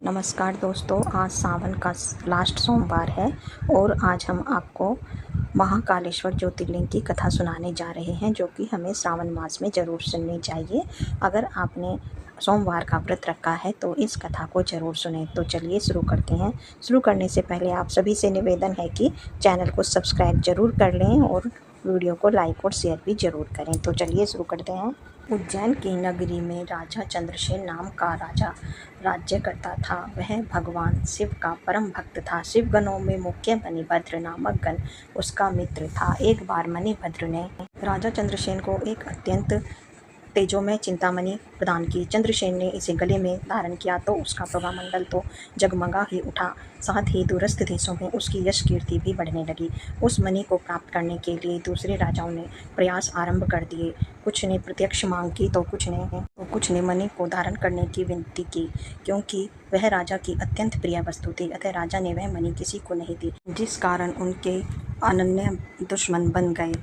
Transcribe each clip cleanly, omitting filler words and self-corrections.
नमस्कार दोस्तों, आज सावन का लास्ट सोमवार है और आज हम आपको महाकालेश्वर ज्योतिर्लिंग की कथा सुनाने जा रहे हैं, जो कि हमें श्रावण मास में ज़रूर सुननी चाहिए। अगर आपने सोमवार का व्रत रखा है तो इस कथा को ज़रूर सुनें। तो चलिए शुरू करते हैं। शुरू करने से पहले आप सभी से निवेदन है कि चैनल को सब्सक्राइब ज़रूर कर लें और वीडियो को लाइक और शेयर भी ज़रूर करें। तो चलिए शुरू करते हैं। उज्जैन की नगरी में राजा चंद्रसेन नाम का राजा राज्य करता था। वह भगवान शिव का परम भक्त था। शिवगणों में मुख्य मणिभद्र नामक गण उसका मित्र था। एक बार मणिभद्र ने राजा चंद्रसेन को एक अत्यंत तेजोमय चिंतामणि प्रदान की। चंद्रसेन ने इसे गले में धारण किया तो उसका प्रभामंडल तो जगमगा ही उठा, साथ ही दूरस्थ देशों में उसकी यश कीर्ति भी बढ़ने लगी। उस मणि को प्राप्त करने के लिए दूसरे राजाओं ने प्रयास आरंभ कर दिए। कुछ ने प्रत्यक्ष मांग की तो कुछ ने मणि को धारण करने की विनती की। क्योंकि वह राजा की अत्यंत प्रिय वस्तु थी, अतः राजा ने वह मणि किसी को नहीं दी, जिस कारण उनके अनन्य दुश्मन बन गए।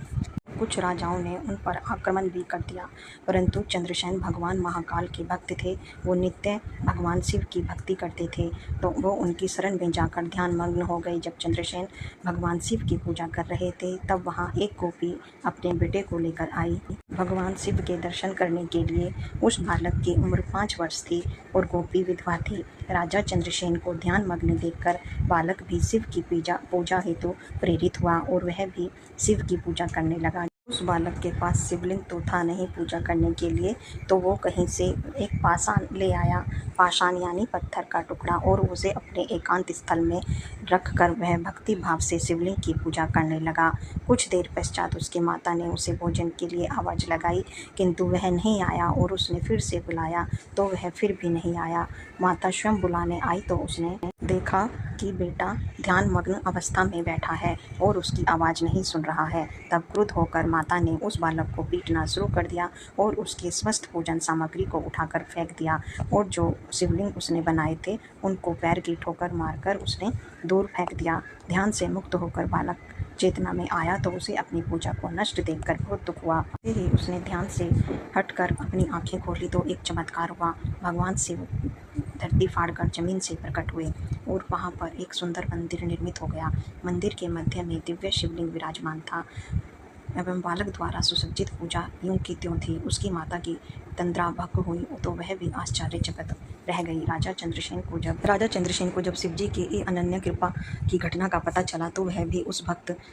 कुछ राजाओं ने उन पर आक्रमण भी कर दिया, परंतु चंद्रसेन भगवान महाकाल के भक्त थे। वो नित्य भगवान शिव की भक्ति करते थे, तो वो उनकी शरण में जाकर ध्यान मग्न हो गए। जब चंद्रसेन भगवान शिव की पूजा कर रहे थे, तब वहाँ एक गोपी अपने बेटे को लेकर आई। भगवान शिव के दर्शन करने के लिए उस बालक की उम्र 5 वर्ष थी और गोपी विधवा थी। राजा चंद्रसेन को ध्यान मग्न देखकर बालक भी शिव की पूजा हेतु प्रेरित हुआ और वह भी शिव की पूजा करने लगा। उस बालक के पास शिवलिंग तो था नहीं पूजा करने के लिए, तो वो कहीं से एक पाषाण ले आया। पाषाण यानी पत्थर का टुकड़ा, और उसे अपने एकांत स्थल में रखकर वह भक्ति भाव से शिवलिंग की पूजा करने लगा। कुछ देर पश्चात उसकी माता ने उसे भोजन के लिए आवाज़ लगाई, किंतु वह नहीं आया और उसने फिर से बुलाया तो वह फिर भी नहीं आया। माता स्वयं बुलाने आई तो उसने देखा कि बेटा ध्यान मग्न अवस्था में बैठा है और उसकी आवाज़ नहीं सुन रहा है। तब क्रुद्ध होकर माता ने उस बालक को पीटना शुरू कर दिया और उसके स्वस्थ भोजन सामग्री को उठाकर फेंक दिया, और जो शिवलिंग उसने बनाए थे उनको पैर की ठोकर मारकर उसने दूर फेंक दिया। ध्यान से मुक्त होकर बालक चेतना में आया तो उसे अपनी पूजा को नष्ट देखकर बहुत दुख हुआ। फिर ही उसने ध्यान से हटकर अपनी आंखें खोली तो एक चमत्कार हुआ। भगवान शिव धरती फाड़कर जमीन से प्रकट हुए और वहाँ पर एक सुंदर मंदिर निर्मित हो गया। मंदिर के मध्य में दिव्य शिवलिंग विराजमान था एवं बालक द्वारा सुसज्जित पूजा यूं की त्यों थी। उसकी माता की तंद्रा भंग हुई तो वह भी आश्चर्यचकित रह गई। राजा चंद्रसेन को जब शिव जी की अनन्य कृपा की घटना का पता चला तो वह भी उस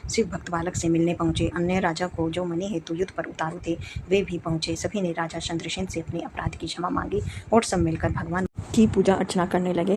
शिव भक्त बालक से मिलने पहुंचे। अन्य राजा को जो मणि हेतु युद्ध पर उतारू थे वे भी पहुंचे। सभी ने राजा चंद्रसेन से अपने अपराध की क्षमा मांगी और सब मिलकर भगवान की पूजा अर्चना करने लगे।